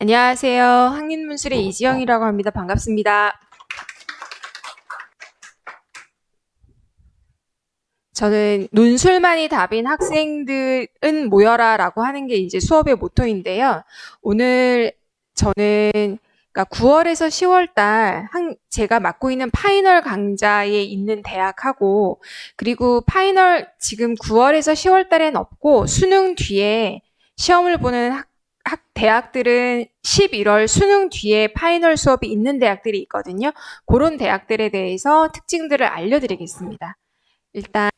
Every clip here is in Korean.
안녕하세요. 한인문술의 이지영이라고 합니다. 반갑습니다. 저는 논술만이 답인 학생들은 모여라라고 하는 게 이제 수업의 모토인데요. 오늘 저는 그러니까 9월에서 10월 달 제가 맡고 있는 파이널 강좌에 있는 대학하고 그리고 파이널 지금 9월에서 10월 달엔 없고 수능 뒤에 시험을 보는 대학들은 11월 수능 뒤에 파이널 수업이 있는 대학들이 있거든요. 그런 대학들에 대해서 특징들을 알려드리겠습니다. 일단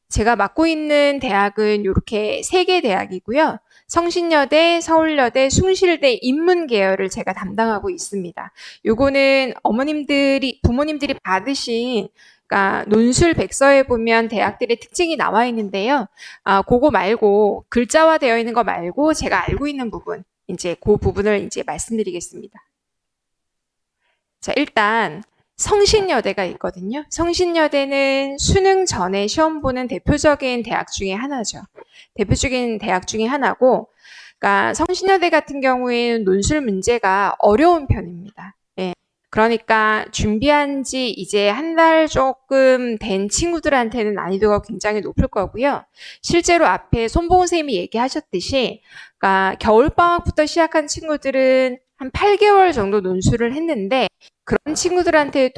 제가 맡고 있는 대학은 이렇게 3개 대학이고요. 성신여대, 서울여대, 숭실대 인문 계열을 제가 담당하고 있습니다. 요거는 부모님들이 받으신 그러니까 논술 백서에 보면 대학들의 특징이 나와 있는데요. 그거 말고 글자화 되어 있는 거 말고 제가 알고 있는 부분, 이제 그 부분을 이제 말씀드리겠습니다. 자, 일단 성신여대가 있거든요. 성신여대는 수능 전에 시험 보는 대표적인 대학 중에 하나죠. 대표적인 대학 중에 하나고, 그러니까 성신여대 같은 경우에는 논술 문제가 어려운 편입니다. 예. 그러니까 준비한 지 이제 한 달 조금 된 친구들한테는 난이도가 굉장히 높을 거고요. 실제로 앞에 손보은 선생님이 얘기하셨듯이, 그러니까 겨울방학부터 시작한 친구들은 한 8개월 정도 논술을 했는데, 그런 친구들한테도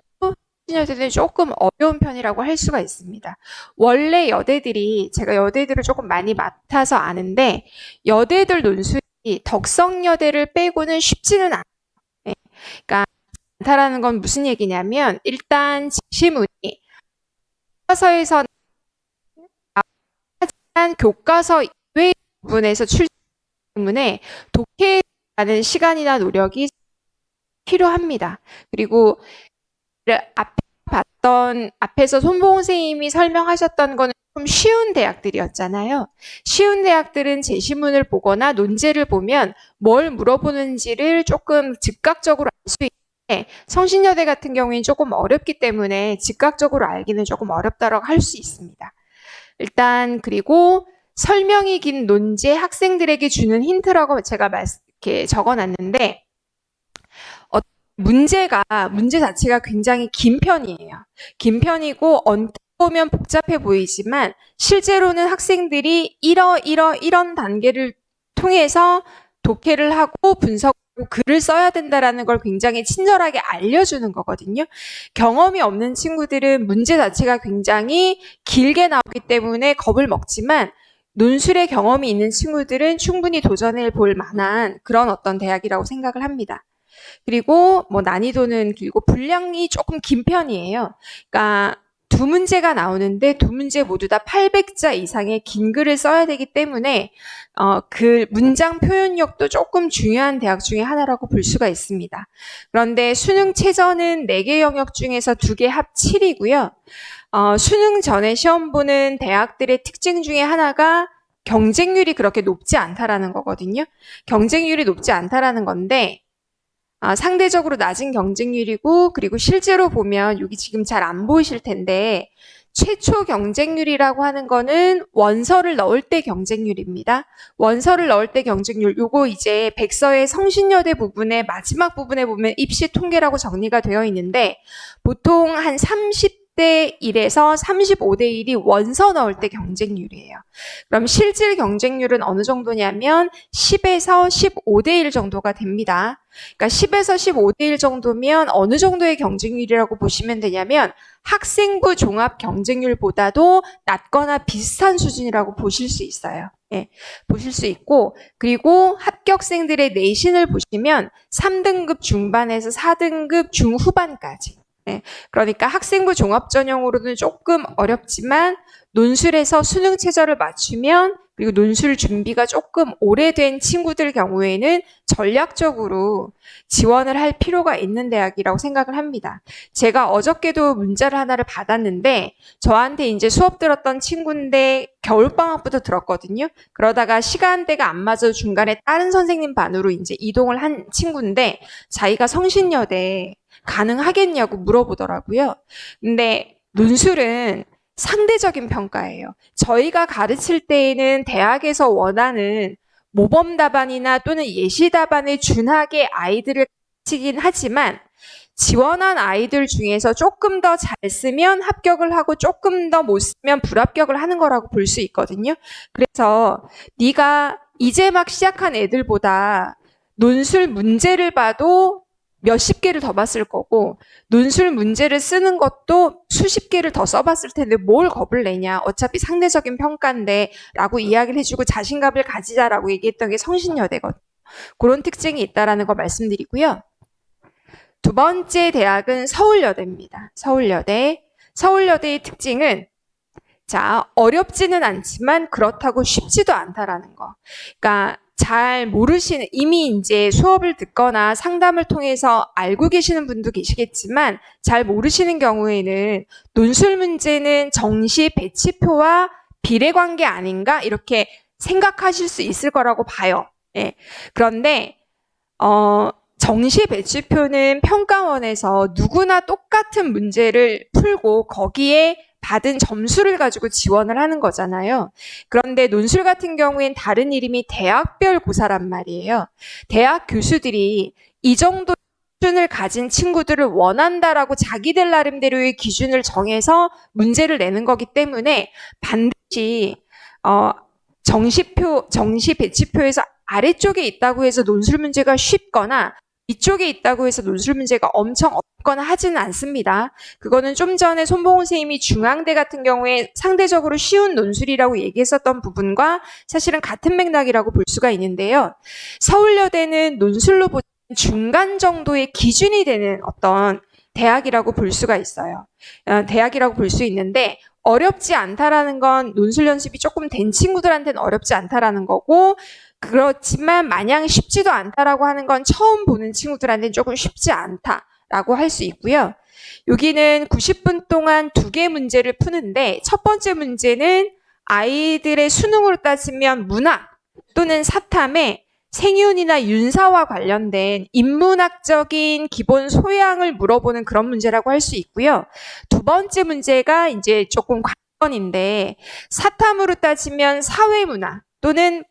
신여대는 조금 어려운 편이라고 할 수가 있습니다. 원래 제가 여대들을 조금 많이 맡아서 아는데, 여대들 논술이 덕성여대를 빼고는 쉽지는 않아요. 그러니까 않다라는 건 무슨 얘기냐면, 일단 지시문이 교과서에서 하지만 교과서 이외의 부분에서 출제되기 때문에 독해하는 시간이나 노력이 필요합니다. 그리고 앞에서 손보은 선생님이 설명하셨던 거는 좀 쉬운 대학들이었잖아요. 쉬운 대학들은 제시문을 보거나 논제를 보면 뭘 물어보는지를 조금 즉각적으로 알 수 있는데 성신여대 같은 경우에는 조금 어렵기 때문에 즉각적으로 알기는 조금 어렵다고 할 수 있습니다. 일단 그리고 설명이 긴 논제 학생들에게 주는 힌트라고 제가 이렇게 적어놨는데 문제 자체가 굉장히 긴 편이에요. 긴 편이고 언뜻 보면 복잡해 보이지만 실제로는 학생들이 이런 단계를 통해서 독해를 하고 분석하고 글을 써야 된다라는 걸 굉장히 친절하게 알려주는 거거든요. 경험이 없는 친구들은 문제 자체가 굉장히 길게 나오기 때문에 겁을 먹지만 논술의 경험이 있는 친구들은 충분히 도전해 볼 만한 그런 어떤 대학이라고 생각을 합니다. 그리고 뭐 난이도는 길고 분량이 조금 긴 편이에요. 그러니까 두 문제가 나오는데 두 문제 모두 다 800자 이상의 긴 글을 써야 되기 때문에 그 문장 표현력도 조금 중요한 대학 중에 하나라고 볼 수가 있습니다. 그런데 수능 최저는 4개 영역 중에서 2개 합 7이고요. 수능 전에 시험 보는 대학들의 특징 중에 하나가 경쟁률이 그렇게 높지 않다라는 거거든요. 경쟁률이 높지 않다라는 건데 상대적으로 낮은 경쟁률이고 그리고 실제로 보면 여기 지금 잘 안 보이실 텐데 최초 경쟁률이라고 하는 거는 원서를 넣을 때 경쟁률입니다. 원서를 넣을 때 경쟁률 요거 이제 백서의 성신여대 부분의 마지막 부분에 보면 입시 통계라고 정리가 되어 있는데 보통 한 30대 1에서 35대 1이 원서 넣을 때 경쟁률이에요. 그럼 실질 경쟁률은 어느 정도냐면 10에서 15대 1 정도가 됩니다. 그러니까 10에서 15대 1 정도면 어느 정도의 경쟁률이라고 보시면 되냐면 학생부 종합 경쟁률보다도 낮거나 비슷한 수준이라고 보실 수 있어요. 예, 보실 수 있고 그리고 합격생들의 내신을 보시면 3등급 중반에서 4등급 중후반까지 그러니까 학생부 종합 전형으로는 조금 어렵지만 논술에서 수능 최저를 맞추면 그리고 논술 준비가 조금 오래된 친구들 경우에는 전략적으로 지원을 할 필요가 있는 대학이라고 생각을 합니다. 제가 어저께도 문자를 하나를 받았는데 저한테 이제 수업 들었던 친구인데 겨울방학부터 들었거든요. 그러다가 시간대가 안 맞아서 중간에 다른 선생님 반으로 이제 이동을 한 친구인데 자기가 성신여대 가능하겠냐고 물어보더라고요. 근데 논술은 상대적인 평가예요. 저희가 가르칠 때에는 대학에서 원하는 모범 답안이나 또는 예시 답안에 준하게 아이들을 가르치긴 하지만 지원한 아이들 중에서 조금 더 잘 쓰면 합격을 하고 조금 더 못 쓰면 불합격을 하는 거라고 볼 수 있거든요. 그래서 네가 이제 막 시작한 애들보다 논술 문제를 봐도 몇십 개를 더 봤을 거고 논술 문제를 쓰는 것도 수십 개를 더 써봤을 텐데 뭘 겁을 내냐. 어차피 상대적인 평가인데 라고 이야기를 해주고 자신감을 가지자라고 얘기했던 게 성신여대거든요. 그런 특징이 있다라는 거 말씀드리고요. 두 번째 대학은 서울여대입니다. 서울여대. 서울여대의 특징은 자, 어렵지는 않지만 그렇다고 쉽지도 않다라는 거. 그러니까 잘 모르시는, 이미 이제 수업을 듣거나 상담을 통해서 알고 계시는 분도 계시겠지만 잘 모르시는 경우에는 논술 문제는 정시 배치표와 비례관계 아닌가 이렇게 생각하실 수 있을 거라고 봐요. 예. 그런데 정시 배치표는 평가원에서 누구나 똑같은 문제를 풀고 거기에 받은 점수를 가지고 지원을 하는 거잖아요. 그런데 논술 같은 경우엔 다른 이름이 대학별 고사란 말이에요. 대학 교수들이 이 정도 수준을 가진 친구들을 원한다라고 자기들 나름대로의 기준을 정해서 문제를 내는 거기 때문에 반드시 정시 배치표에서 아래쪽에 있다고 해서 논술 문제가 쉽거나 이쪽에 있다고 해서 논술 문제가 엄청 어렵거나 하지는 않습니다. 그거는 좀 전에 손봉훈 선생님이 중앙대 같은 경우에 상대적으로 쉬운 논술이라고 얘기했었던 부분과 사실은 같은 맥락이라고 볼 수가 있는데요. 서울여대는 논술로 보면 중간 정도의 기준이 되는 어떤 대학이라고 볼 수가 있어요. 대학이라고 볼 수 있는데 어렵지 않다라는 건 논술 연습이 조금 된 친구들한테는 어렵지 않다라는 거고 그렇지만 마냥 쉽지도 않다라고 하는 건 처음 보는 친구들한테는 조금 쉽지 않다라고 할 수 있고요. 여기는 90분 동안 2개 문제를 푸는데 첫 번째 문제는 아이들의 수능으로 따지면 문학 또는 사탐에 생윤이나 윤사와 관련된 인문학적인 기본 소양을 물어보는 그런 문제라고 할 수 있고요. 두 번째 문제가 이제 조금 관건인데 사탐으로 따지면 사회문화 또는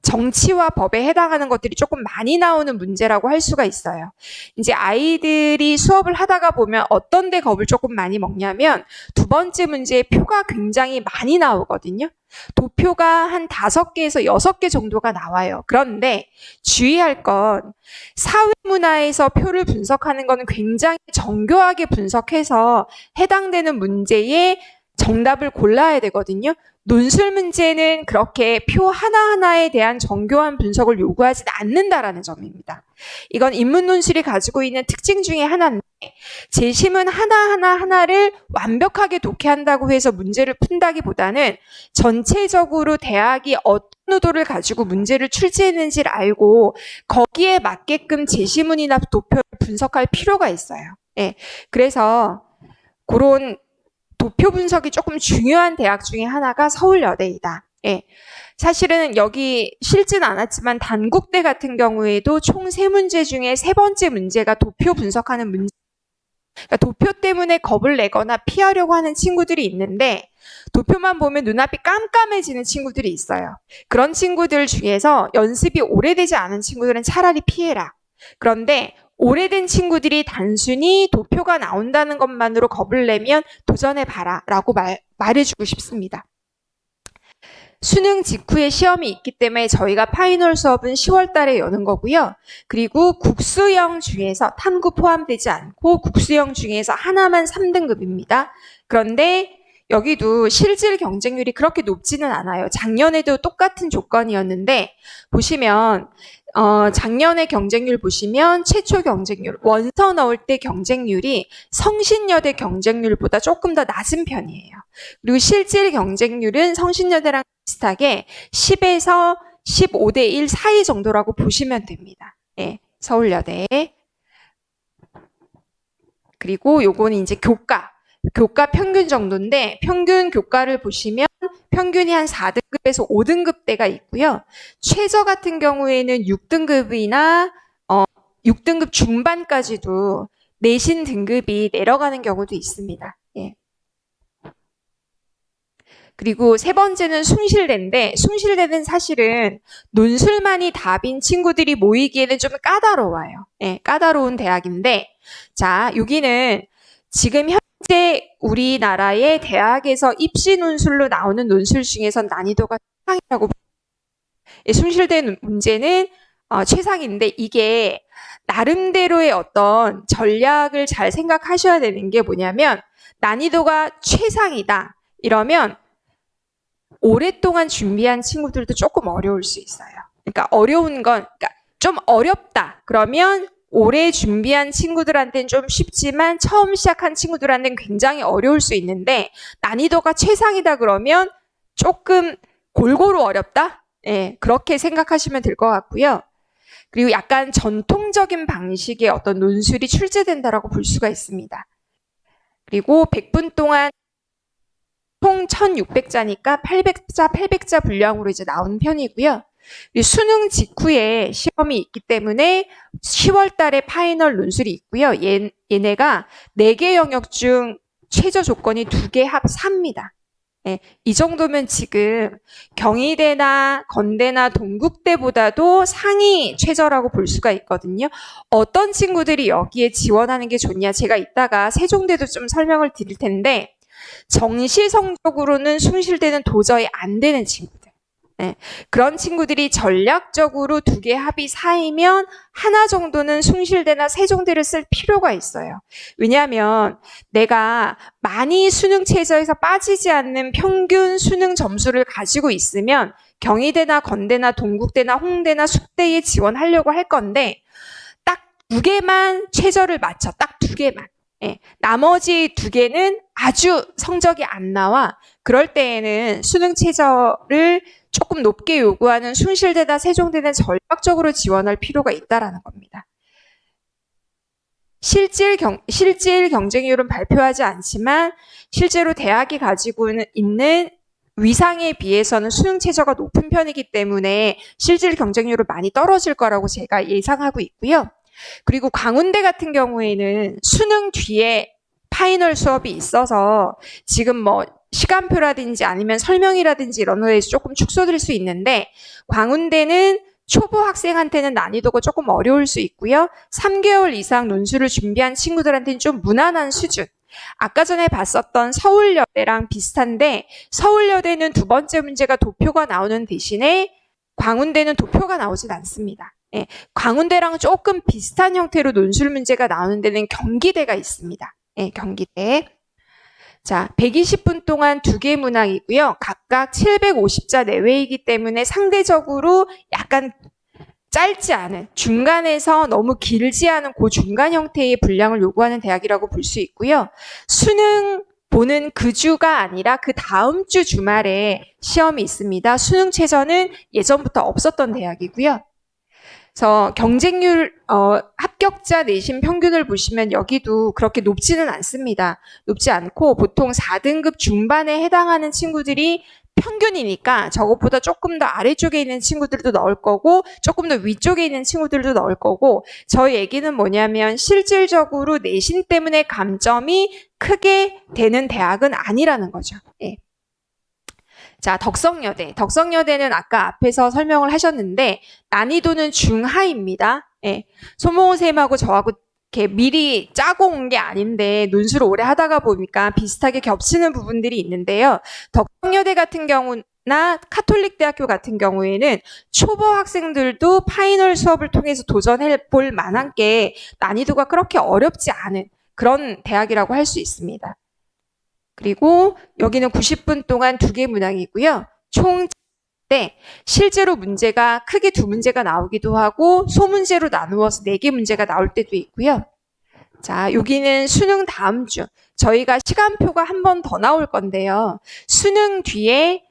정치와 법에 해당하는 것들이 조금 많이 나오는 문제라고 할 수가 있어요. 이제 아이들이 수업을 하다가 보면 어떤 데 겁을 조금 많이 먹냐면 두 번째 문제에 표가 굉장히 많이 나오거든요. 도표가 한 5개에서 6개 정도가 나와요. 그런데 주의할 건 사회문화에서 표를 분석하는 거는 굉장히 정교하게 분석해서 해당되는 문제에 정답을 골라야 되거든요. 논술 문제는 그렇게 표 하나하나에 대한 정교한 분석을 요구하지 않는다라는 점입니다. 이건 인문논술이 가지고 있는 특징 중에 하나인데 재심은 하나를 완벽하게 독해한다고 해서 문제를 푼다기보다는 전체적으로 대학이 어떤 의도를 가지고 문제를 출제했는지를 알고 거기에 맞게끔 재시문이나 도표를 분석할 필요가 있어요. 예, 그래서 그런 도표 분석이 조금 중요한 대학 중에 하나가 서울여대이다. 예. 사실은 여기 실지는 않았지만 단국대 같은 경우에도 총 3문제 중에 3번째 문제가 도표 분석하는 문제. 그러니까 도표 때문에 겁을 내거나 피하려고 하는 친구들이 있는데 도표만 보면 눈앞이 깜깜해지는 친구들이 있어요. 그런 친구들 중에서 연습이 오래되지 않은 친구들은 차라리 피해라. 그런데 오래된 친구들이 단순히 도표가 나온다는 것만으로 겁을 내면 도전해봐라 라고 말해주고 싶습니다. 수능 직후에 시험이 있기 때문에 저희가 파이널 수업은 10월 달에 여는 거고요. 그리고 국수형 중에서 탐구 포함되지 않고 국수형 중에서 하나만 3등급입니다. 그런데 여기도 실질 경쟁률이 그렇게 높지는 않아요. 작년에도 똑같은 조건이었는데 보시면 작년의 경쟁률 보시면 최초 경쟁률, 원서 넣을 때 경쟁률이 성신여대 경쟁률보다 조금 더 낮은 편이에요. 그리고 실질 경쟁률은 성신여대랑 비슷하게 10에서 15대 1 사이 정도라고 보시면 됩니다. 예, 서울여대. 그리고 요거는 이제 교과 평균 정도인데 평균 교과를 보시면 평균이 한 4등급에서 5등급대가 있고요. 최저 같은 경우에는 6등급이나 6등급 중반까지도 내신 등급이 내려가는 경우도 있습니다. 예. 그리고 세 번째는 숭실대인데 숭실대는 사실은 논술만이 답인 친구들이 모이기에는 좀 까다로워요. 예, 까다로운 대학인데 자, 여기는 지금 현재 우리나라의 대학에서 입시 논술로 나오는 논술 중에선 난이도가 최상이라고 숭실대 문제는 최상인데 이게 나름대로의 어떤 전략을 잘 생각하셔야 되는 게 뭐냐면 난이도가 최상이다. 이러면 오랫동안 준비한 친구들도 조금 어려울 수 있어요. 그러니까 어려운 건 그러니까 좀 어렵다. 그러면 오래 준비한 친구들한테는 좀 쉽지만 처음 시작한 친구들한테는 굉장히 어려울 수 있는데 난이도가 최상이다 그러면 조금 골고루 어렵다? 예, 그렇게 생각하시면 될 것 같고요. 그리고 약간 전통적인 방식의 어떤 논술이 출제된다라고 볼 수가 있습니다. 그리고 100분 동안 총 1600자니까 800자 분량으로 이제 나온 편이고요. 수능 직후에 시험이 있기 때문에 10월 달에 파이널 논술이 있고요. 얘네가 4개 영역 중 최저 조건이 2개 합 4입니다. 네, 이 정도면 지금 경희대나 건대나 동국대보다도 상위 최저라고 볼 수가 있거든요. 어떤 친구들이 여기에 지원하는 게 좋냐? 제가 이따가 세종대도 좀 설명을 드릴 텐데 정시 성적으로는 숭실대는 도저히 안 되는 친구들. 네, 그런 친구들이 전략적으로 2개 합이 4이면 하나 정도는 숭실대나 세종대를 쓸 필요가 있어요. 왜냐하면 내가 많이 수능 최저에서 빠지지 않는 평균 수능 점수를 가지고 있으면 경희대나 건대나 동국대나 홍대나 숙대에 지원하려고 할 건데 딱 2개만 최저를 맞춰. 딱 2개만. 예, 나머지 2개는 아주 성적이 안 나와. 그럴 때에는 수능 최저를 조금 높게 요구하는 숭실대나 세종대는 전략적으로 지원할 필요가 있다라는 겁니다. 실질 경쟁률은 발표하지 않지만 실제로 대학이 가지고 있는 위상에 비해서는 수능 최저가 높은 편이기 때문에 실질 경쟁률은 많이 떨어질 거라고 제가 예상하고 있고요. 그리고 광운대 같은 경우에는 수능 뒤에 파이널 수업이 있어서 지금 뭐 시간표라든지 아니면 설명이라든지 이런 거에서 조금 축소될 수 있는데 광운대는 초보 학생한테는 난이도가 조금 어려울 수 있고요. 3개월 이상 논술을 준비한 친구들한테는 좀 무난한 수준. 아까 전에 봤었던 서울여대랑 비슷한데 서울여대는 2번째 문제가 도표가 나오는 대신에 광운대는 도표가 나오진 않습니다. 예, 광운대랑 조금 비슷한 형태로 논술 문제가 나오는 데는 경기대가 있습니다. 예, 경기대. 자, 120분 동안 2개 문항이고요. 각각 750자 내외이기 때문에 상대적으로 약간 짧지 않은, 중간에서 너무 길지 않은 그 중간 형태의 분량을 요구하는 대학이라고 볼 수 있고요. 수능 보는 그 주가 아니라 그 다음 주 주말에 시험이 있습니다. 수능 최저는 예전부터 없었던 대학이고요. 그래서 경쟁률 합격자 내신 평균을 보시면 여기도 그렇게 높지는 않습니다. 높지 않고 보통 4등급 중반에 해당하는 친구들이 평균이니까 저것보다 조금 더 아래쪽에 있는 친구들도 넣을 거고 조금 더 위쪽에 있는 친구들도 넣을 거고 저희 얘기는 뭐냐면 실질적으로 내신 때문에 감점이 크게 되는 대학은 아니라는 거죠. 예. 자, 덕성여대. 덕성여대는 아까 앞에서 설명을 하셨는데 난이도는 중하입니다. 예. 손몽호 쌤하고 저하고 이렇게 미리 짜고 온 게 아닌데 논술을 오래 하다가 보니까 비슷하게 겹치는 부분들이 있는데요. 덕성여대 같은 경우나 카톨릭대학교 같은 경우에는 초보 학생들도 파이널 수업을 통해서 도전해 볼 만한 게 난이도가 그렇게 어렵지 않은 그런 대학이라고 할 수 있습니다. 그리고 여기는 90분 동안 2개 문항이고요. 총 실제로 문제가 크게 2문제가 나오기도 하고 소문제로 나누어서 4개 문제가 나올 때도 있고요. 자, 여기는 수능 다음 주. 저희가 시간표가 한 번 더 나올 건데요. 수능 뒤에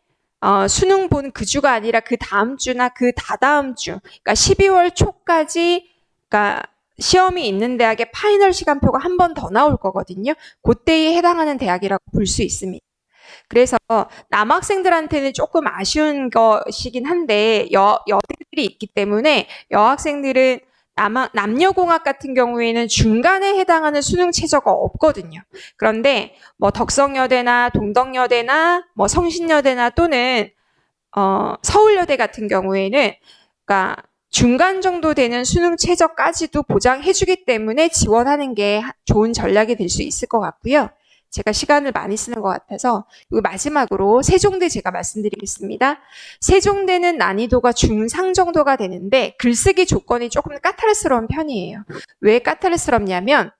수능 본 그 주가 아니라 그 다음 주나 그 다다음 주. 그러니까 12월 초까지 그러니까 시험이 있는 대학의 파이널 시간표가 한 번 더 나올 거거든요. 그때에 해당하는 대학이라고 볼 수 있습니다. 그래서 남학생들한테는 조금 아쉬운 것이긴 한데 여대들이 있기 때문에 여학생들은 남녀공학 같은 경우에는 중간에 해당하는 수능 최저가 없거든요. 그런데 뭐 덕성여대나 동덕여대나 뭐 성신여대나 또는 서울여대 같은 경우에는 그러니까 중간 정도 되는 수능 최저까지도 보장해주기 때문에 지원하는 게 좋은 전략이 될 수 있을 것 같고요. 제가 시간을 많이 쓰는 것 같아서 마지막으로 세종대 제가 말씀드리겠습니다. 세종대는 난이도가 중상 정도가 되는데 글쓰기 조건이 조금 까탈스러운 편이에요. 왜 까탈스럽냐면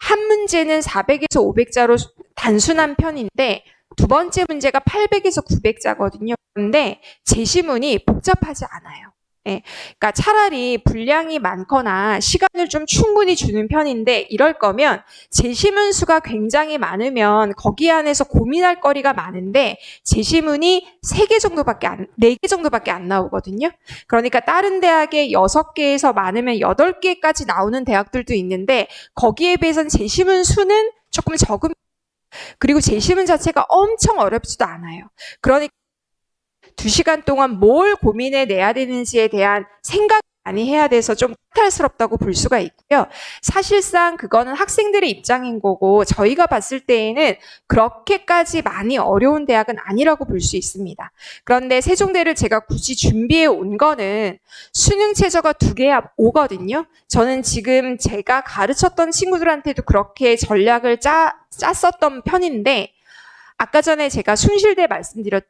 한 문제는 400에서 500자로 단순한 편인데 두 번째 문제가 800에서 900자거든요. 그런데 제시문이 복잡하지 않아요. 예, 그러니까 차라리 분량이 많거나 시간을 좀 충분히 주는 편인데 이럴 거면 제시문 수가 굉장히 많으면 거기 안에서 고민할 거리가 많은데 제시문이 4개 정도밖에 4개 정도밖에 안 나오거든요. 그러니까 다른 대학에 6개에서 많으면 8개까지 나오는 대학들도 있는데 거기에 비해서는 제시문 수는 조금 적은, 그리고 제시문 자체가 엄청 어렵지도 않아요. 그러니까 2시간 동안 뭘 고민해 내야 되는지에 대한 생각을 많이 해야 돼서 좀 까탈스럽다고 볼 수가 있고요. 사실상 그거는 학생들의 입장인 거고 저희가 봤을 때에는 그렇게까지 많이 어려운 대학은 아니라고 볼 수 있습니다. 그런데 세종대를 제가 굳이 준비해 온 거는 수능 최저가 2개야 오거든요. 저는 지금 제가 가르쳤던 친구들한테도 그렇게 전략을 짰었던 편인데 아까 전에 제가 순실대 말씀드렸을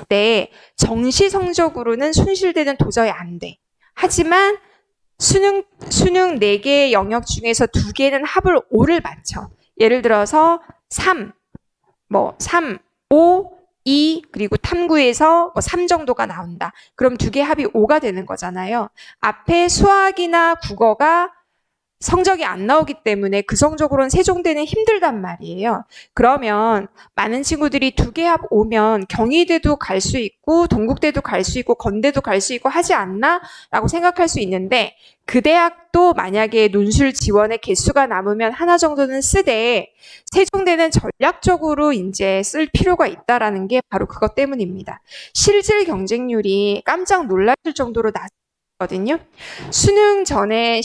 때 정시 성적으로는 순실대는 도저히 안 돼. 하지만 수능 4개의 영역 중에서 2개는 합을 5를 맞춰. 예를 들어서 3, 5, 2 그리고 탐구에서 3 정도가 나온다. 그럼 2개 합이 5가 되는 거잖아요. 앞에 수학이나 국어가 성적이 안 나오기 때문에 그 성적으로는 세종대는 힘들단 말이에요. 그러면 많은 친구들이 2개 합 오면 경희대도 갈 수 있고 동국대도 갈 수 있고 건대도 갈 수 있고 하지 않나? 라고 생각할 수 있는데 그 대학도 만약에 논술 지원의 개수가 남으면 하나 정도는 쓰되 세종대는 전략적으로 이제 쓸 필요가 있다라는 게 바로 그것 때문입니다. 실질 경쟁률이 깜짝 놀라실 정도로 낮거든요. 수능 전에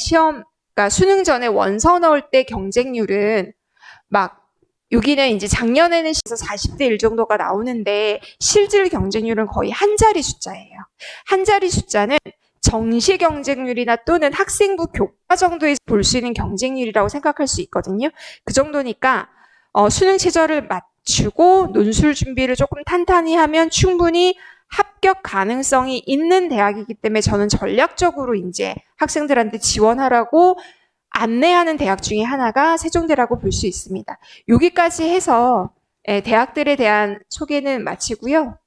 그러니까 수능 전에 원서 넣을 때 경쟁률은 여기는 이제 작년에는 40대 1 정도가 나오는데 실질 경쟁률은 거의 한 자리 숫자예요. 한 자리 숫자는 정시 경쟁률이나 또는 학생부 교과 정도에서 볼 수 있는 경쟁률이라고 생각할 수 있거든요. 그 정도니까 수능 최저를 맞추고 논술 준비를 조금 탄탄히 하면 충분히 합격 가능성이 있는 대학이기 때문에 저는 전략적으로 이제 학생들한테 지원하라고 안내하는 대학 중에 하나가 세종대라고 볼 수 있습니다. 여기까지 해서 대학들에 대한 소개는 마치고요.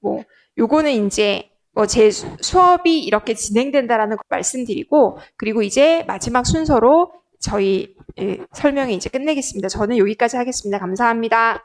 요거는 이제 제 수업이 이렇게 진행된다라는 거 말씀드리고 그리고 이제 마지막 순서로 저희 설명이 이제 끝내겠습니다. 저는 여기까지 하겠습니다. 감사합니다.